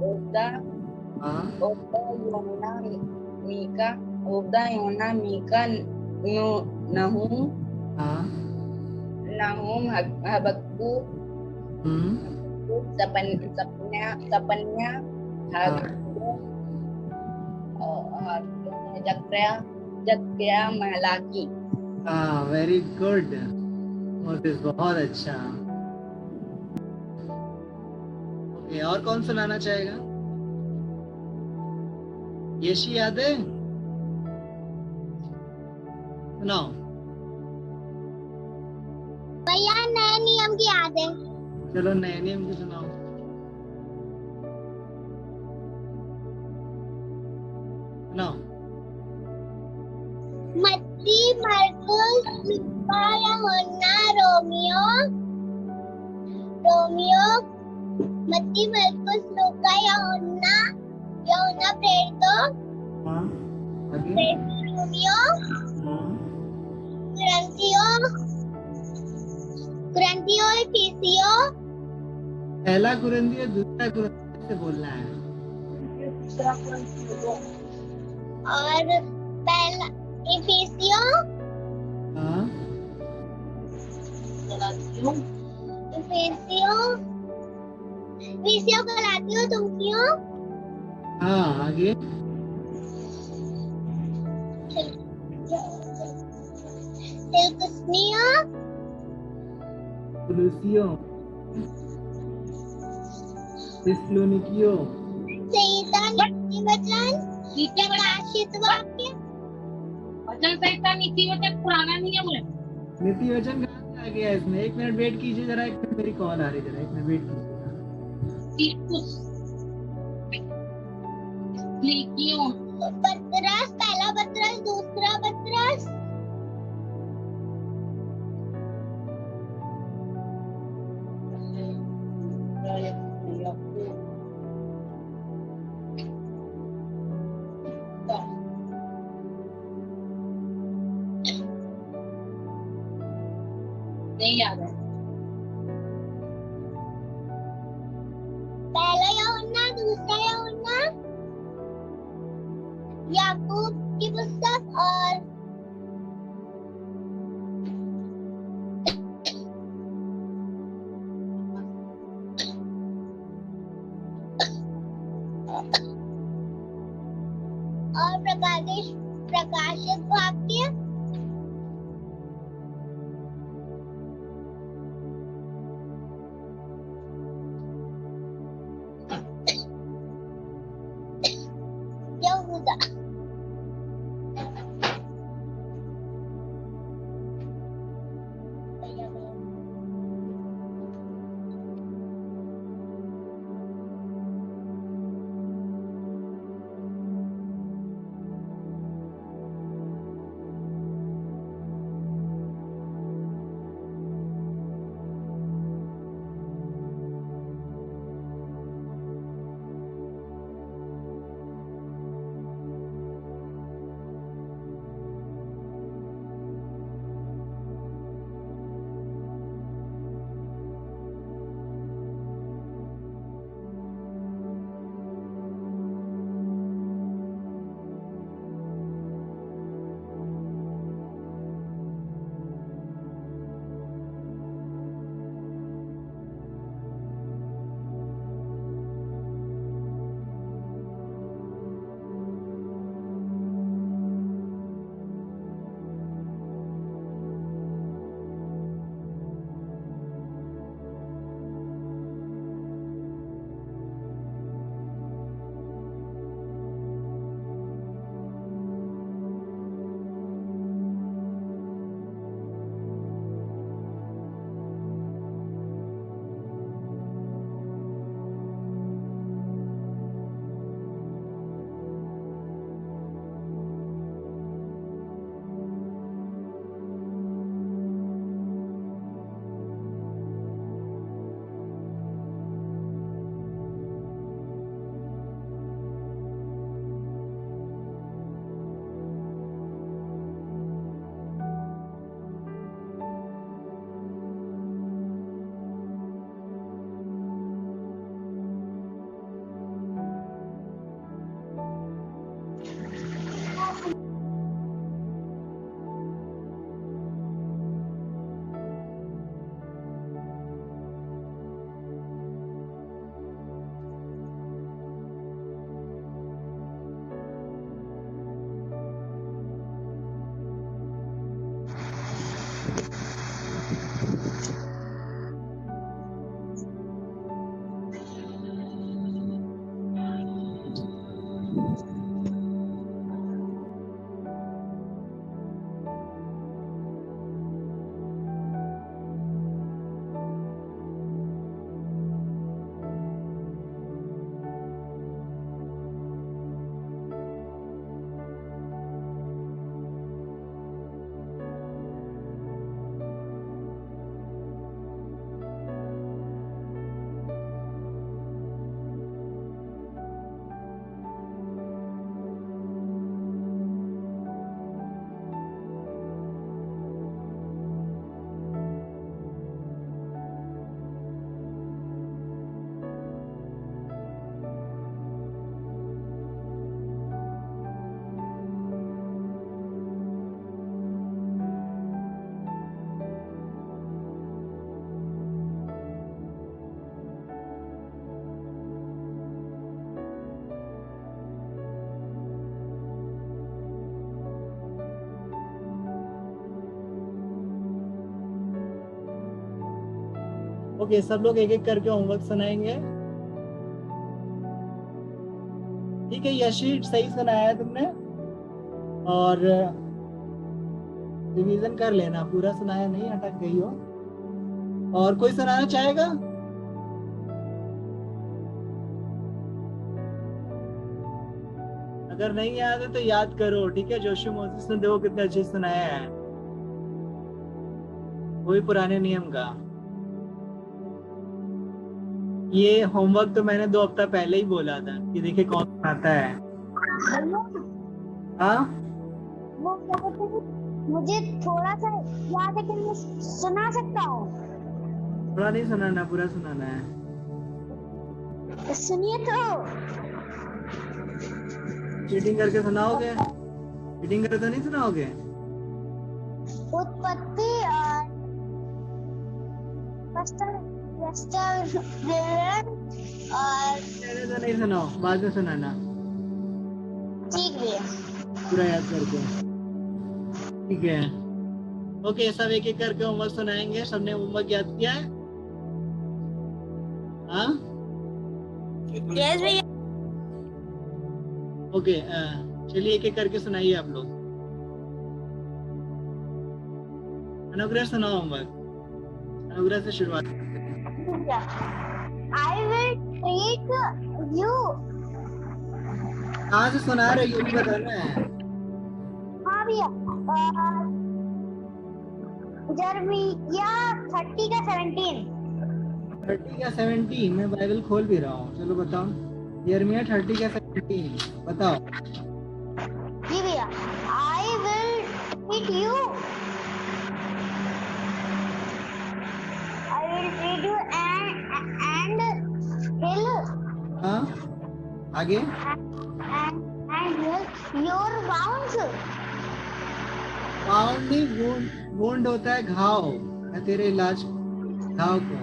ओबदा, योना, मीका, नहूम, हबक्कूक, सपन्याह, जकरिया, मलाकी। हाँ, वेरी गुड मोसेस, बहुत अच्छा। ओके, और कौन सुनाना चाहेगा? यशी याद है? सुनाओ। भैया नए नियम की याद है। चलो, नए नियम की सुनाओ। सुनाओ। मत्ती, मरकुस, लूका, यूहन्ना, रोमियो, मत्ती, मरकुस, लूका, यूहन्ना, प्रेरितों, हाँ, आगे, रोमियो, हाँ, ग्रंथियों, ग्रंथियों इफिसियो पहला कुरिन्थियों दूसरा कुरिन्थियों से बोलना है। और पहला इफिसियो हाँ इफिसियो गलातियों तुमकियों हाँ आगे तिलकुस्मियों कुलुसियों थिस्सलुनीकियों संहिता नीति वचन प्रकाशित वाक्य वचन संहिता नीति वचन पुराना नियम है। नीति वचन कहाँ से आ गया इसमें? एक मिनट वेट कीजिए जरा, एक मिनट मेरी कॉल आ रही है, जरा एक मिनट वेट कीजिए। तीतुस लीकियों पतरस पहला पतरस दूसरा पतरस नहीं याद है। पहला यूहन्ना दूसरा यूहन्ना याकूब की पुस्तक और प्रकाशित वाक्य यहूदा ओके, सब लोग एक एक करके होमवर्क सुनाएंगे। ठीक है यशी, सही सुनाया है तुमने, और रिवीजन कर लेना, पूरा सुनाया नहीं, अटक गई हो। और कोई सुनाना चाहेगा? अगर नहीं याद है तो याद करो, ठीक है। जोशी मोसेस ने देखो कितने अच्छे सुनाया है, वही पुराने नियम का। ये होमवर्क तो मैंने 2 हफ्ता पहले ही बोला था कि देखिए कौन सुनाता है। हाँ वो क्या कहते हैं, मुझे थोड़ा सा याद है कि मैं सुना सकता हूँ। थोड़ा नहीं सुनाना, पूरा सुनाना है। सुनिए तो। चीटिंग करके सुनाओगे? चीटिंग करके तो नहीं सुनाओगे? उत्पत्ति और पहले तो नहीं सुनाओ, बाद में सुनाना ठीक भी है। पूरा याद करके, ठीक है। ओके, सब एक एक करके होमवर्क सुनाएंगे। सबने होमवर्क याद किया है? हाँ यस भैया। ओके, चलिए एक एक करके सुनाइए आप लोग। अनुग्रह सुनाओ होमवर्क, अनुग्रह से शुरुआत। I will treat you। कहाँ से सुना रहे हो ये भी बताना है। हाँ भैया, जर्मिया 30 का 17। 30 का 17, मैं बाइबल खोल भी रहा हूँ, चलो बताओ। यिर्मयाह 30 का 17 बताओ। जी भैया, I will treat you। I will treat you and heal हाँ आगे। and heal your wounds। Wound नहीं, वुंड होता है घाव, मैं तेरे इलाज घाव को।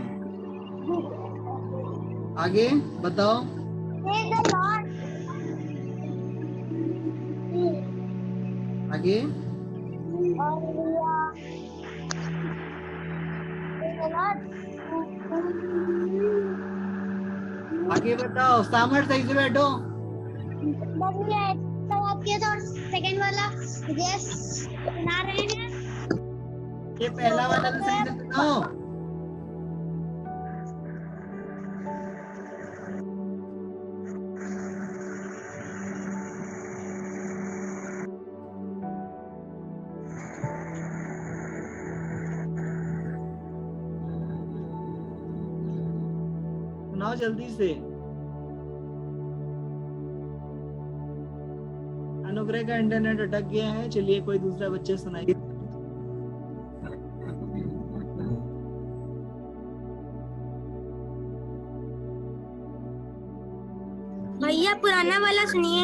आगे बताओ। Say the Lord। आगे और भैया, say the Lord। आगे बताओ, सामर सही से बैठो। भैया सवाल किया था और सेकंड वाला यस सुना रहे हैं। ये पहला वाला तो सही से सुनाओ। सुनाओ जल्दी से। अनुग्रह का इंटरनेट अटक गया है, चलिए कोई दूसरा बच्चा सुनाइए। भैया पुराना वाला सुनिए।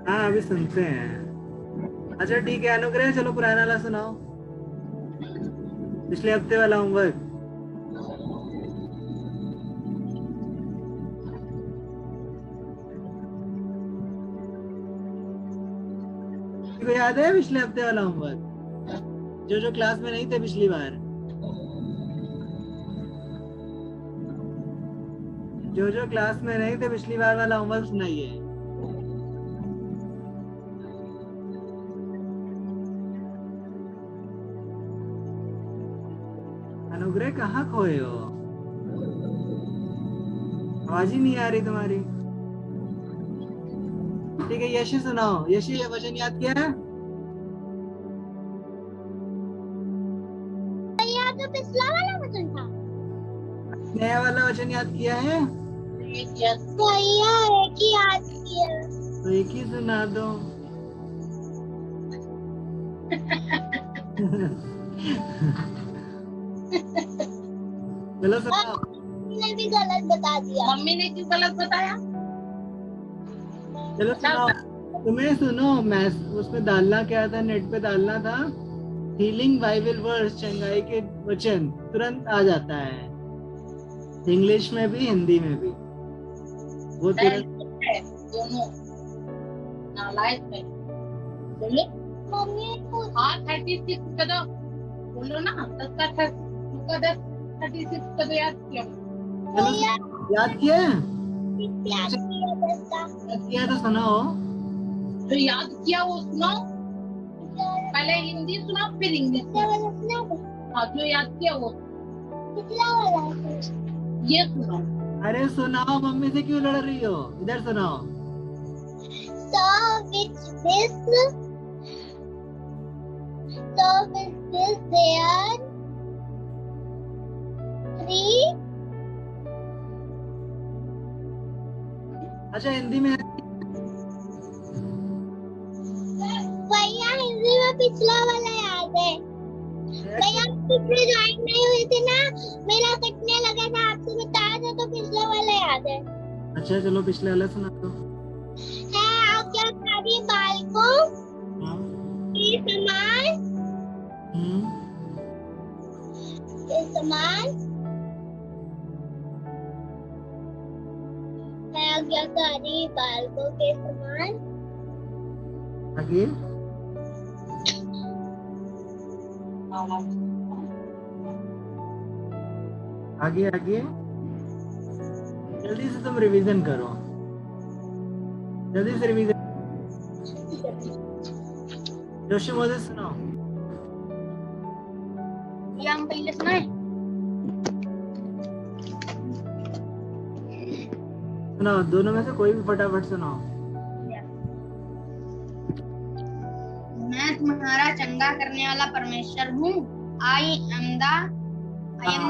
हाँ अभी सुनते हैं। अच्छा ठीक है अनुग्रह, चलो पुराना वाला सुनाओ, पिछले हफ्ते वाला होमवर्क। को याद है पिछले हफ्ते वाला होमवर्क, जो क्लास में नहीं थे पिछली बार, जो क्लास में नहीं थे पिछली बार वाला होमवर्क सुनाइए। अनुग्रह कहाँ खोए हो, आवाज ही नहीं आ रही तुम्हारी। ठीक है यशी सुनाओ। यशी ये वचन याद किया है? भैया तो पिछला वाला वचन था। नया वाला वचन याद किया है? भैया एक ही याद किया। तो एक ही सुना दो। चलो सुनाओ। ने भी गलत बता दिया। मम्मी ने क्यों गलत बताया? चलो सुनाओ। तुम्हें सुनो, मैं उसमें डालना क्या था, नेट पे डालना था हीलिंग बाइबल वर्स, चंगाई के वचन, तुरंत आ जाता है, इंग्लिश में भी हिंदी में भी, वो तुरंत है दोनों नालायक है। बोले मम्मी हाँ 36 का दो, बोलो ना 10 का 10 का 10 36 का तो याद किया। चलो याद किया है? याद किया बता। याद किया है तो सुनाओ। जो याद किया वो सुनाओ, पहले हिंदी सुनाओ फिर इंग्लिश सुनाओ। हाँ जो याद किया वो पिछला वाला ये सुनाओ। अरे सुनाओ, मम्मी से क्यों लड़ रही हो? इधर सुनाओ। So with this there are 3 अच्छा हिंदी में भैया हिंदी में पिछला वाला याद है भैया। पिछले ज्वाइन नहीं हुए थे ना, मेरा कटने लगा था, आपसे बताया था तो पिछला वाला याद है। अच्छा चलो पिछले वाला सुना दो। है आज्ञाकारी बालकों हाँ। के समान है आज्ञाकारी बालकों के समान। आगे आगे आगे जल्दी से तुम रिवीजन करो, जल्दी से रिवीजन। जोशी मोदी सुनाओ। ये हम पहले सुनाए। सुनाओ, दोनों में से कोई भी फटाफट सुनाओ। मैं तुम्हारा चंगा करने वाला परमेश्वर हूँ। I am the Lord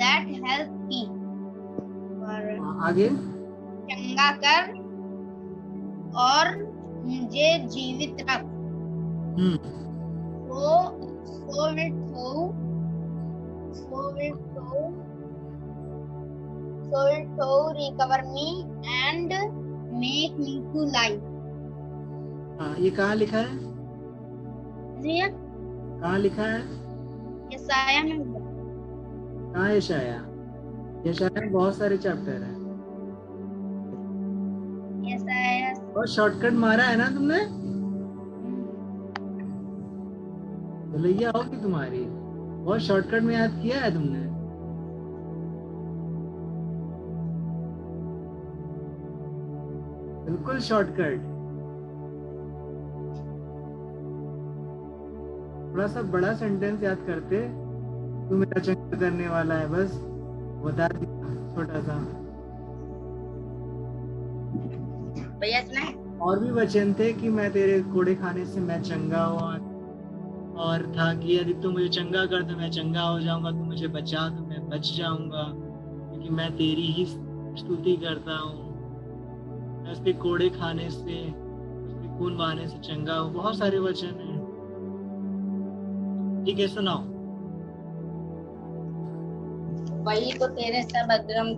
that helps thee। और आगे चंगा कर और मुझे जीवित रख। So will thou recover me and make me to life। हाँ, ये कहाँ लिखा है? जी कहाँ लिखा है? यशाया में। कहाँ यशाया? यशाया में बहुत सारे चैप्टर हैं। यशाया और शॉर्टकट मारा है ना तुमने? भलैया होगी तुम्हारी। बहुत शॉर्टकट में याद किया है तुमने। बिल्कुल शॉर्टकट। थोड़ा सा बड़ा सेंटेंस याद करते, तू मेरा चंगा करने वाला है, बस बता दिया छोटा सा। भैया सुनाए। और भी वचन थे कि मैं तेरे कोड़े खाने से मैं चंगा हुआ, और था कि यदि तू मुझे चंगा कर तो मैं चंगा हो जाऊंगा, तू मुझे बचा तो मैं बच जाऊंगा, क्योंकि मैं तेरी ही स्तुति करता हूँ। मैं उसके कोड़े खाने से, उसके खून बहाने से चंगा हूँ। बहुत सारे वचन हैं। ठीक है सुनाओ। वही तो तेरे सब अधर्म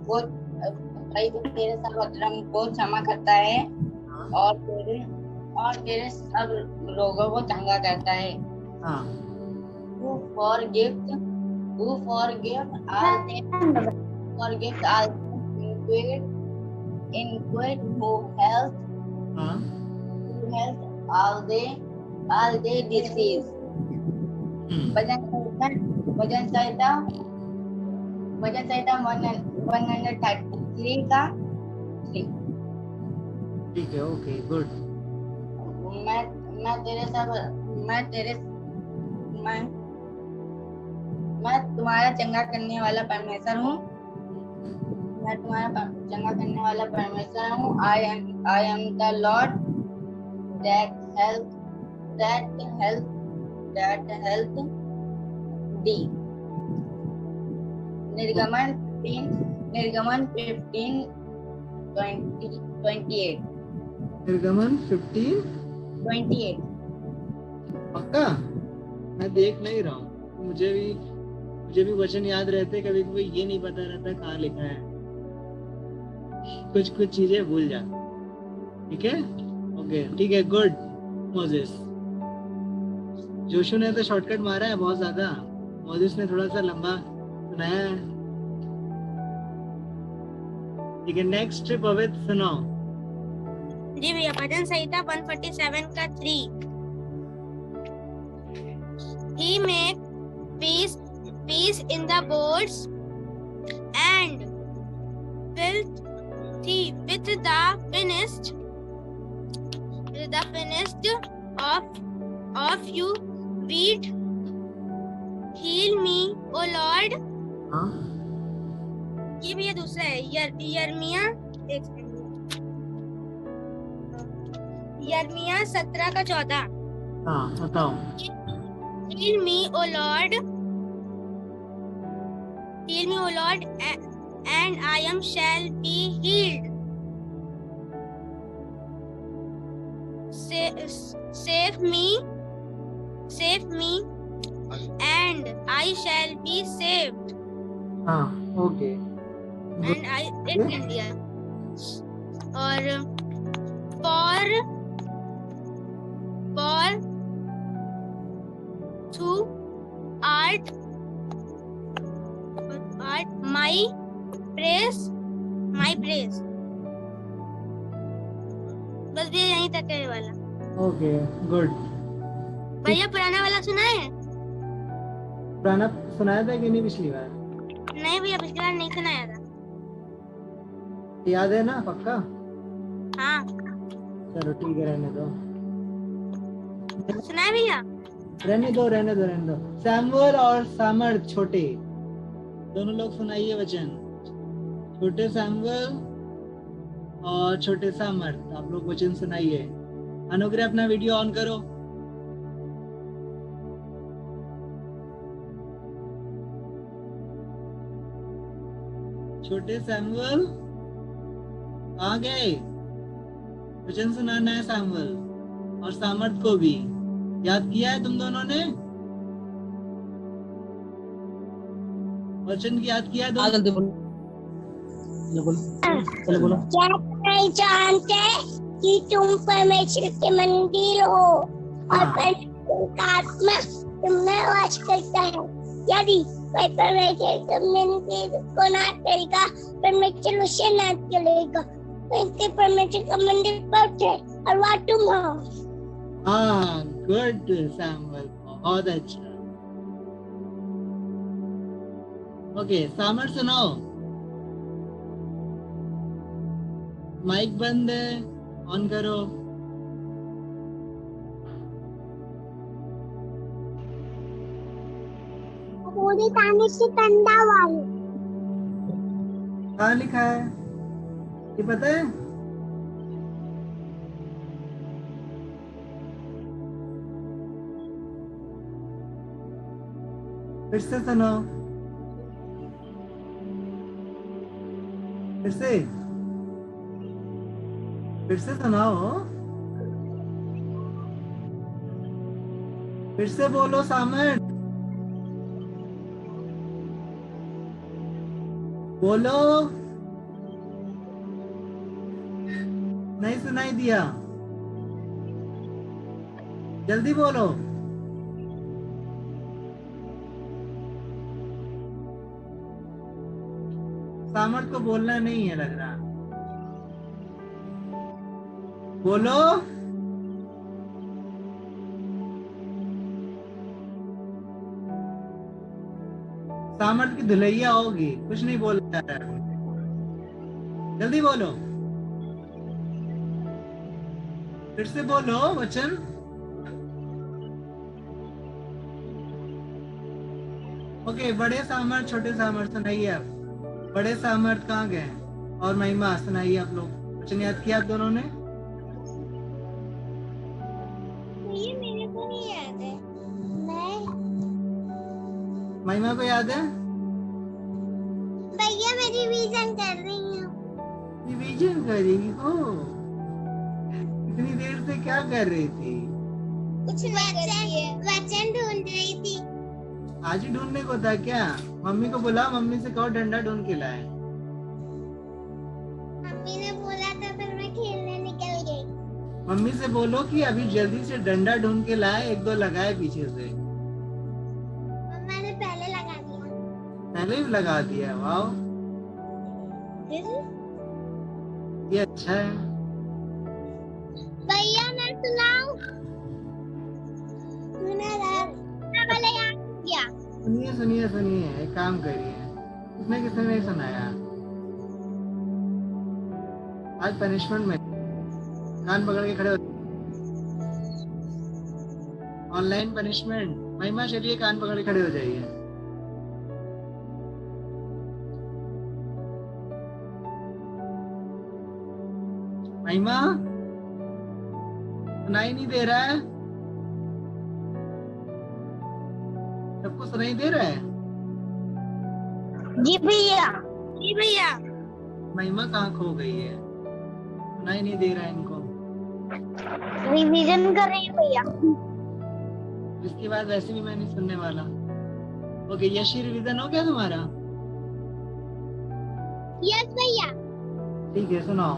को क्षमा करता है और तेरे सब रोगों को चंगा करता है। हाँ। Who forgives all their iniquity, who heals हाँ। all their disease। भजन संहिता 133 का 3। ठीक है, ओके गुड। मैं तुम्हारा चंगा करने वाला परमेश्वर हूँ। मैं तुम्हारा चंगा करने वाला परमेश्वर हूँ। I am the Lord that help thee। निर्गमन 15:28। निर्गमन 15:28 पक्का? मैं देख नहीं रहा हूँ, मुझे भी वचन याद रहते, कभी कभी ये नहीं पता रहता कहाँ लिखा है, कुछ चीजें भूल जाता। ठीक है, ओके ठीक है, गुड मोजेस। जोशु ने तो शॉर्टकट मारा है बहुत ज्यादा, मोजेस ने थोड़ा सा लंबा सुनाया है। ठीक है, नेक्स्ट पवित सुनाओ। जी भैया भजन संहिता 147 का 3। He make peace peace in the boats and filthy with the finished of you wheat. Heal me, O Lord. हाँ ये भी ये दूसरा है यर्मिया 17:14. हाँ बताओ। Heal me, O Lord. Heal me, O Lord, and I shall be healed. Save me, and I shall be saved. हाँ okay. And I in India. और for through art my praise. बस ये यहीं तक है वाला। Okay good. भैया पुराना वाला सुना है? पुराना सुनाया था कि नहीं पिछली बार? नहीं भैया, पिछली बार नहीं सुनाया था। याद है ना पक्का? हाँ चलो ठीक है, रहने दो सुना है भैया। रहने दो। सैमुअल और सामर्थ छोटे दोनों लोग सुनाइए वचन। छोटे सैमुअल और छोटे सामर्थ, आप लोग वचन सुनाइए। अनुग्रह अपना वीडियो ऑन करो। छोटे सैमुअल आ गए। वचन सुनाना है सैमुअल और सामर्थ को भी। याद किया है तुम दोनों ने? वचन की याद किया है दोनों? बोलो। क्या नहीं जानते कि तुम परमेश्वर के मंदिर हो और परमेश्वर का आत्मा तुमने वास करता है। यदि कोई परमेश्वर के मंदिर को ना करेगा, परमेश्वर उसे ना चलेगा, क्योंकि परमेश्वर का मंदिर कौन है और वह तुम हो। हाँ गुड सैमुअल, बहुत अच्छा। ओके सामर्थ सुनाओ। माइक बंद है, ऑन करो। पूरी ताने से कंधा वाली। कहाँ लिखा है ये पता है? फिर से सुनाओ, फिर से सुनाओ, फिर से बोलो सामर्थ, बोलो। नहीं सुनाई दिया, जल्दी बोलो। सामर्थ को बोलना नहीं है लग रहा, बोलो। सामर्थ की धुलैया होगी, कुछ नहीं बोल रहा है, जल्दी बोलो, फिर से बोलो वचन। ओके बड़े सामर्थ छोटे सामर्थ सुनाइए आप। बड़े सामर्थ कहाँ गए? और महिमा सुनाइए आप लोग। वचन याद किया आप दोनों ने? ये मेरे को नहीं याद है। महिमा को याद है? भैया मैं रिवीजन कर रही हूँ। रिवीजन कर रही हो? इतनी देर से क्या कर रही थी? कुछ वचन ढूंढ रही थी। आज ही ढूंढने को था क्या? मम्मी को बुला, मम्मी से कहो डंडा ढूंढ के लाए। मम्मी ने बोला था पर मैं खेलने निकल गई। मम्मी से बोलो कि अभी जल्दी से डंडा ढूंढ के लाए, एक दो लगाए पीछे से। मम्मा ने पहले लगा दिया। पहले भी लगा दिया, वाह ये अच्छा है। भैया मैं सुनाऊं? सुना वाला याद किया। सुनिए सुनिए, एक काम करिए, इसमें किसने नहीं सुनाया, आज पनिशमेंट में कान पकड़ के खड़े हो, ऑनलाइन पनिशमेंट। महिमा चलिए कान पकड़ के खड़े हो जाइए। महिमा सुनाई नहीं दे रहा है, सबको सुनाई दे रहा है? जी भैया। जी भैया। महिमा कहाँ खो गई है, सुनाई नहीं दे रहा है इनको। रिवीजन कर रही हूँ भैया। इसके बाद वैसे भी मैं नहीं सुनने वाला। ओके यशी, रिवीजन हो गया तुम्हारा? यस भैया। ठीक है सुनाओ।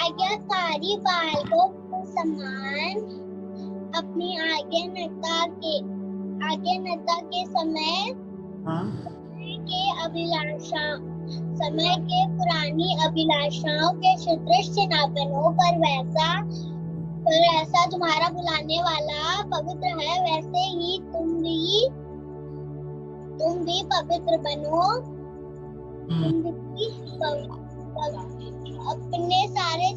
आज्ञाकारी बालकों के समान अपनी आज्ञानता के समय हाँ के अभिलाषा समय के पुरानी अभिलाषाओं के दृश्य न बनो, पर ऐसा तुम्हारा बुलाने वाला पवित्र है, वैसे ही तुम भी पवित्र बनो। तुम भी अपने सारे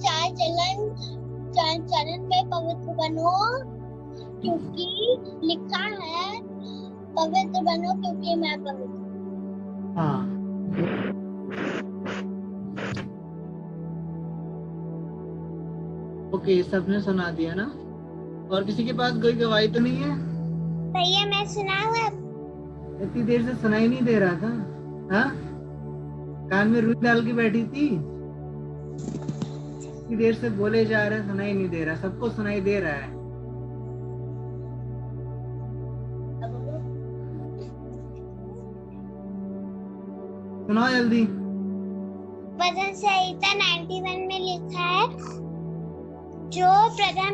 चलन में पवित्र बनो, क्योंकि लिखा है पवित्र बनो क्योंकि मैं पवित्र। हाँ ओके, सबने सुना दिया ना? और किसी के पास कोई गवाही तो नहीं है? भैया मैं सुना हुआ। इतनी देर से सुनाई नहीं दे रहा था? हाँ, कान में रुई डाल के बैठी थी, इतनी देर से बोले जा रहे, सुनाई नहीं दे रहा। सबको सुनाई दे रहा है। सुनाओ जल्दी। वचन संहिता 91 में लिखा है, जो प्रधान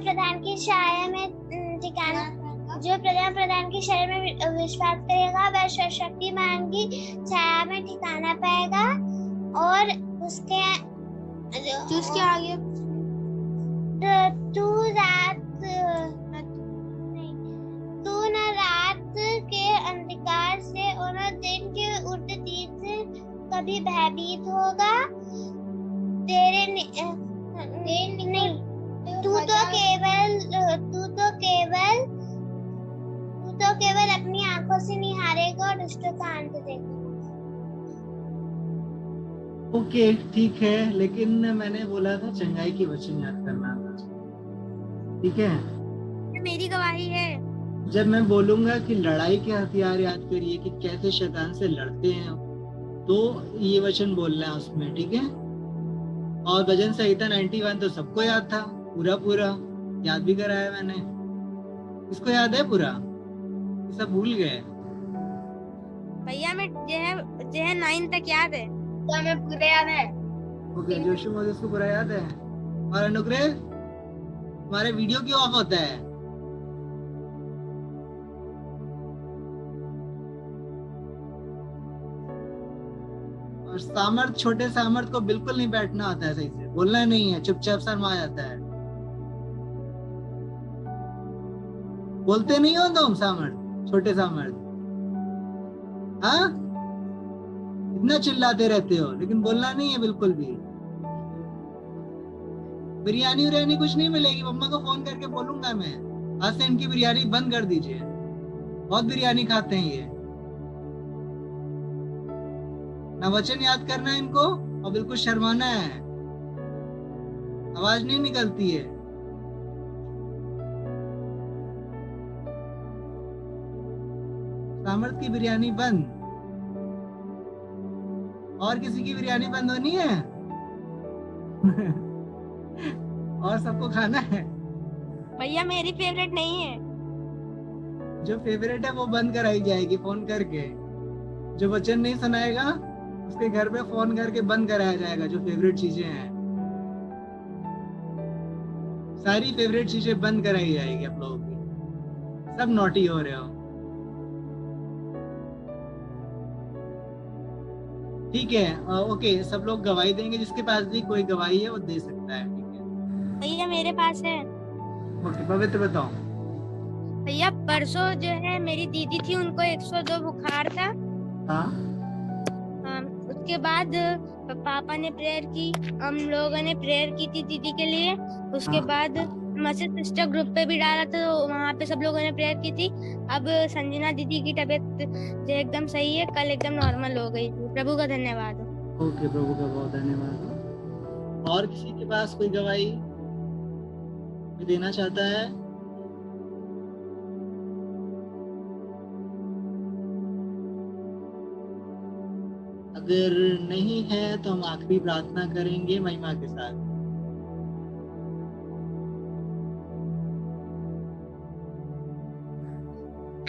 प्रधान की छाया में ठिकाना, जो प्रधान की शरण में विश्वास करेगा वह शक्तिमान की छाया में ठिकाना पाएगा। और उसके आगे तू न रात के अंधकार से और न दिन के उठती से कभी भयभीत होगा। तू तो केवल अपनी आंखों से निहारेगा और दुष्टों का अंत देखेगा। ओके ठीक है, लेकिन मैंने बोला था चंगाई की वचन याद करना था, ठीक है? मेरी गवाही है। जब मैं बोलूंगा कि लड़ाई के हथियार याद करिए कि कैसे शैतान से लड़ते हैं, तो ये वचन बोलना है उसमें, ठीक है? और भजन संहिता 91 तो सबको याद था, पूरा याद भी कराया मैंने। इसको याद है पूरा? सब भूल गए? भैया मैं जह 9 तक याद है। तो हमें पूरा याद है। ओके जोशु मोदी को पूरा याद है। और अनुग्रह, तुम्हारे वीडियो क्यों ऑफ होता है? और सामर्थ, छोटे सामर्थ को बिल्कुल नहीं बैठना आता है सही से, बोलना नहीं है, चुपचाप शर्मा जाता है। बोलते नहीं हो तुम सामर्थ, छोटे सामर्थ? हाँ, इतना चिल्लाते रहते हो, लेकिन बोलना नहीं है बिल्कुल भी। बिरयानी उरियानी कुछ नहीं मिलेगी, मम्मा को फोन करके बोलूंगा मैं, आज से इनकी बिरयानी बंद कर दीजिए, बहुत बिरयानी खाते हैं ये। ना वचन याद करना है इनको, और बिल्कुल शर्माना है, आवाज नहीं निकलती है। सामर्थ की बिरयानी बंद, और किसी की बिरयानी बंद होनी है? और सबको खाना है। भैया मेरी फेवरेट नहीं है। जो फेवरेट है वो बंद कराई जाएगी फोन करके। जो वचन नहीं सुनाएगा उसके घर पे फोन करके बंद कराया जाएगा। जो फेवरेट चीजें हैं, सारी फेवरेट चीजें बंद कराई जाएगी आप लोगों की। सब नॉटी हो रहे हो, ठीक है? ओके, सब लोग गवाही देंगे, जिसके पास भी कोई गवाही है वो दे सकता है, ठीक है? भैया मेरे पास है। ओके, पवित्र बताओ। भैया परसों जो है मेरी दीदी थी, उनको 102 बुखार था। हाँ उसके बाद पापा ने प्रेयर की, हम लोगों ने प्रेयर की थी दीदी के लिए। उसके हाँ। बाद मैसेज सिस्टर ग्रुप पे भी डाला था, तो वहाँ पे सब लोगों ने प्रेयर की थी। अब संजना दीदी की तबीयत जो एकदम सही है, कल एकदम नॉर्मल हो गई थी। प्रभु का धन्यवाद हो। ओके, प्रभु का बहुत धन्यवाद हो। और किसी के पास कोई गवाही कोई देना चाहता है? अगर नहीं है तो हम आखिरी प्रार्थना करेंगे महिमा के साथ।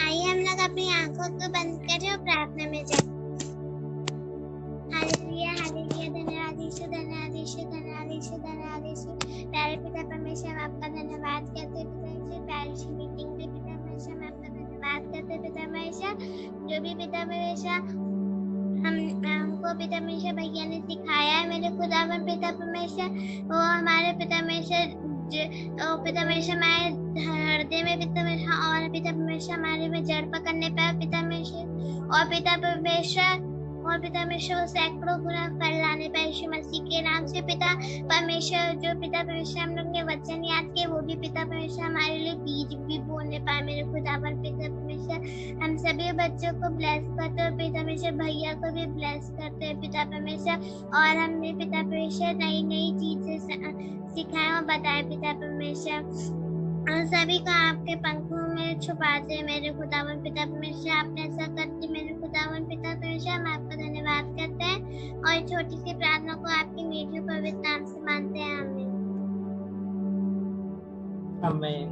आइए हम लोग अपनी आंखों को बंद करें और प्रार्थना में जाएं। हालेलुया हालेलुया, धन्यवाद यीशु, धन्यवाद यीशु, धन्यवाद यीशु, धन्यवाद यीशु। प्यारे पिता परमेश्वर, हम आपका धन्यवाद करते हैं पिता परमेश्वर, प्यारी सी मीटिंग में पिता परमेश्वर, हम आपका धन्यवाद करते हैं पिता परमेश्वर। जो भी पिता परमेश्वर हमको पिता परमेश्वर भैया ने सिखाया है मेरे खुदावन पिता परमेश्वर, वो हमारे पिता परमेश्वर पिता परमेश्वर हमारे हृदय में पिता परमेश्वर और पिता परमेश्वर हमारे में जड़ पकड़ने पाए पिता परमेश्वर, और पिता परमेश्वर वो सैकड़ों गुना फल लाने पाए यीशु मसीह के नाम से पिता परमेश्वर। जो पिता परमेश्वर हम लोग ने वचन याद किए, वो भी पिता परमेश्वर हमारे लिए बीज भी बोने पाए मेरे खुदावन पिता परमेश्वर। हम सभी बच्चों को ब्लेस करते हैं, पिता परमेश्वर भैया को भी ब्लेस करते हैं पिता परमेश्वर, और हमने पिता परमेश्वर नई नई चीजें सिखाए और बताए पिता परमेश्वर। सभी को आपके पंखों में छुपाते मेरे खुदावन पिता परमेश्वर। आपने ऐसा करके मेरे खुदावन पिता परमेश्वर, हम आपका धन्यवाद करते हैं और छोटी सी प्रार्थना को आपके मीठे पवित्र नाम से मानते हैं। आमीन। आमीन।